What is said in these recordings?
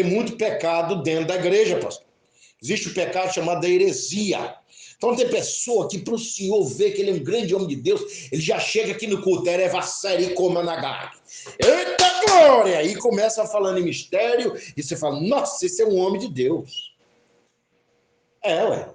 tem muito pecado dentro da igreja, pastor. Existe o pecado chamado heresia. Então tem pessoa que para o senhor ver que ele é um grande homem de Deus, ele já chega aqui no culto, Erevasseri Komanagai. Eita glória! Aí começa falando em mistério, e você fala, nossa, esse é um homem de Deus.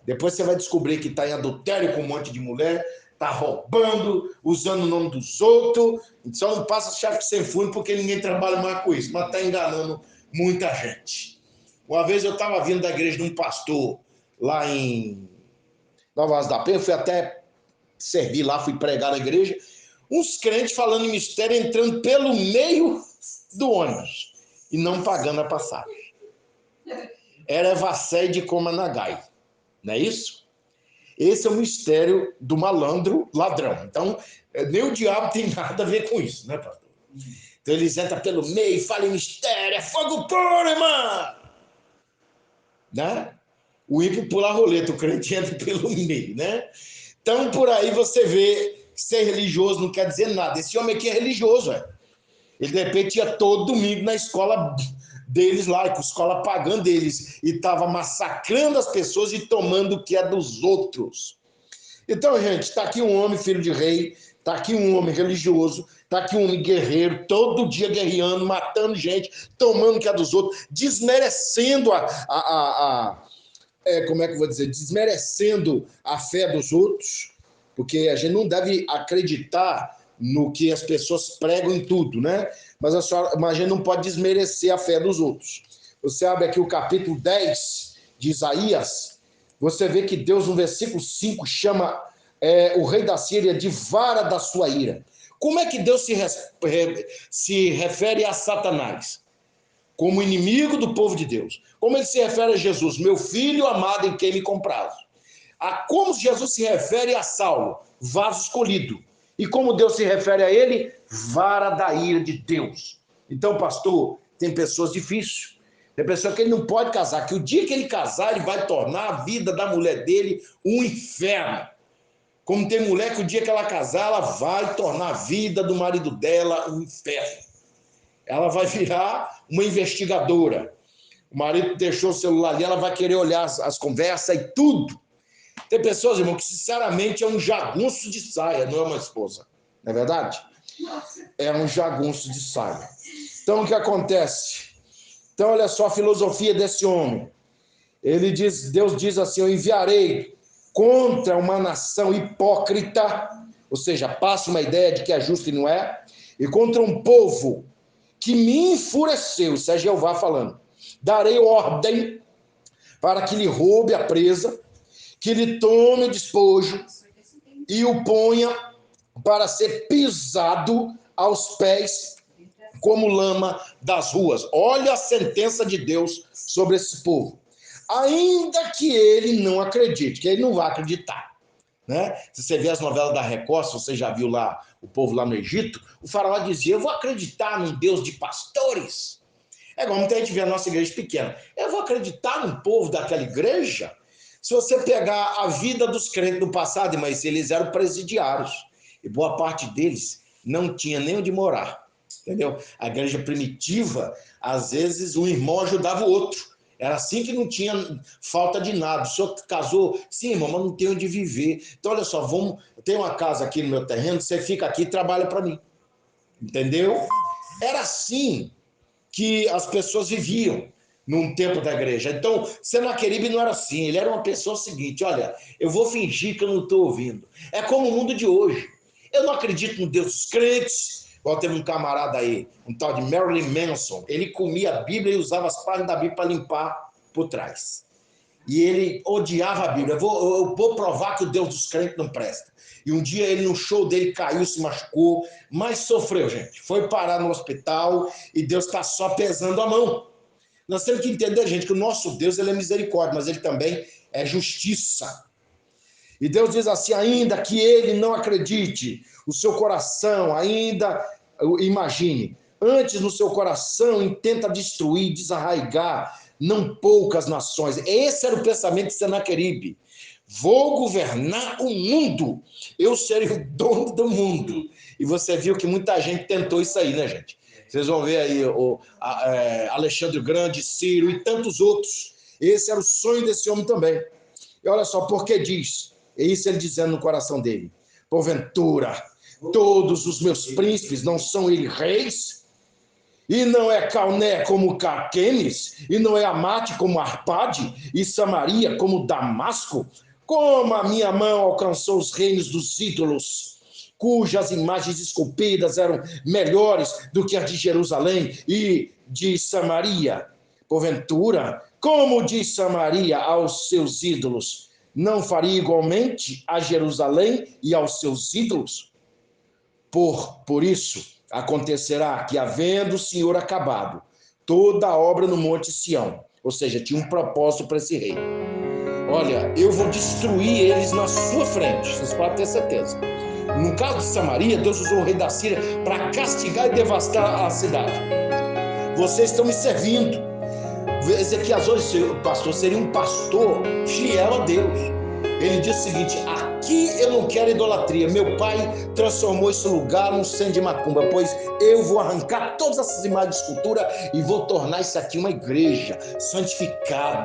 Depois você vai descobrir que está em adultério com um monte de mulher, está roubando, usando o nome dos outros, só não passa chave sem fundo porque ninguém trabalha mais com isso, mas está enganando muita gente. Uma vez eu estava vindo da igreja de um pastor lá em Nova Asa da Penha, fui até servir lá, fui pregar na igreja, uns crentes falando em mistério, entrando pelo meio do ônibus e não pagando a passagem. Erevasseri de Komanagai, não é isso? Esse é o mistério do malandro ladrão. Então, nem o diabo tem nada a ver com isso, né, pastor? Então, eles entram pelo meio, falam em mistério, é fogo puro, irmão! Né? O ímpio pula a roleta, o crente entra pelo meio, né? Então, por aí você vê que ser religioso não quer dizer nada. Esse homem aqui é religioso, Ele, de repente, ia todo domingo na escola deles lá, com a escola pagã deles, e estava massacrando as pessoas e tomando o que é dos outros. Então, gente, está aqui um homem, filho de rei, está aqui um homem religioso, está aqui um homem guerreiro, todo dia guerreando, matando gente, tomando o que é dos outros, desmerecendo como é que eu vou dizer? Desmerecendo a fé dos outros, porque a gente não deve acreditar no que as pessoas pregam em tudo, né? Mas a gente não pode desmerecer a fé dos outros. Você abre aqui o capítulo 10 de Isaías, você vê que Deus, no versículo 5, chama o rei da Síria de vara da sua ira. Como é que Deus se refere a Satanás? Como inimigo do povo de Deus. Como ele se refere a Jesus? Meu filho amado em quem me comprazo. Como Jesus se refere a Saulo? Vaso escolhido. E como Deus se refere a ele? Vara da ira de Deus. Então, pastor, tem pessoas difíceis. Tem pessoa que ele não pode casar, que o dia que ele casar, ele vai tornar a vida da mulher dele um inferno. Como tem mulher que o dia que ela casar, ela vai tornar a vida do marido dela um inferno. Ela vai virar uma investigadora. O marido deixou o celular ali, ela vai querer olhar as conversas e tudo. Tem pessoas, irmão, que sinceramente é um jagunço de saia, não é uma esposa. Não é verdade? É um jagunço de saia. Então, o que acontece? Então, olha só a filosofia desse homem. Deus diz assim, eu enviarei contra uma nação hipócrita, ou seja, passa uma ideia de que é justo e não é, e contra um povo que me enfureceu, isso é Jeová falando, darei ordem para que lhe roube a presa, que lhe tome o despojo e o ponha para ser pisado aos pés como lama das ruas. Olha a sentença de Deus sobre esse povo. Ainda que ele não acredite, que ele não vai acreditar. Né? Se você vê as novelas da Record, se você já viu lá o povo lá no Egito, o faraó dizia, eu vou acreditar num Deus de pastores. É igual muita gente vê a nossa igreja pequena. Eu vou acreditar num povo daquela igreja? Se você pegar a vida dos crentes do passado, mas eles eram presidiários, e boa parte deles não tinha nem onde morar. Entendeu? A igreja primitiva, às vezes, um irmão ajudava o outro. Era assim que não tinha falta de nada. O senhor casou? Sim, irmão, mas não tem onde viver. Então, olha só, eu tenho uma casa aqui no meu terreno, você fica aqui e trabalha para mim. Entendeu? Era assim que as pessoas viviam num tempo da igreja. Então, Senaqueribe não era assim. Ele era uma pessoa seguinte, olha, eu vou fingir que eu não estou ouvindo. É como o mundo de hoje. Eu não acredito no Deus dos crentes. Igual teve um camarada aí, um tal de Marilyn Manson, ele comia a Bíblia e usava as páginas da Bíblia para limpar por trás. E ele odiava a Bíblia. Eu vou provar que o Deus dos crentes não presta. E um dia ele, no show dele, caiu, se machucou, mas sofreu, gente. Foi parar no hospital e Deus está só pesando a mão. Nós temos que entender, gente, que o nosso Deus ele é misericórdia, mas ele também é justiça. E Deus diz assim, ainda que ele não acredite, o seu coração ainda, imagine, antes no seu coração intenta destruir, desarraigar, não poucas nações. Esse era o pensamento de Senaqueribe. Vou governar o mundo, eu serei o dono do mundo. E você viu que muita gente tentou isso aí, né, gente? Vocês vão ver aí Alexandre o Grande, Ciro e tantos outros. Esse era o sonho desse homem também. E olha só, porque diz, é isso ele dizendo no coração dele: porventura, todos os meus príncipes não são eles reis? E não é Calné como Carquemes? E não é Amate como Arpade? E Samaria como Damasco? Como a minha mão alcançou os reinos dos ídolos, cujas imagens esculpidas eram melhores do que as de Jerusalém e de Samaria. Porventura, como diz Samaria aos seus ídolos, não faria igualmente a Jerusalém e aos seus ídolos? Por isso, acontecerá que, havendo o Senhor acabado toda a obra no Monte Sião, ou seja, tinha um propósito para esse rei. Olha, eu vou destruir eles na sua frente, vocês podem ter certeza. No caso de Samaria, Deus usou o rei da Síria para castigar e devastar a cidade. Vocês estão me servindo. Ezequias hoje, pastor, seria um pastor fiel a Deus. Ele diz o seguinte: aqui eu não quero idolatria. Meu pai transformou esse lugar num centro de macumba, pois eu vou arrancar todas essas imagens de escultura e vou tornar isso aqui uma igreja santificada.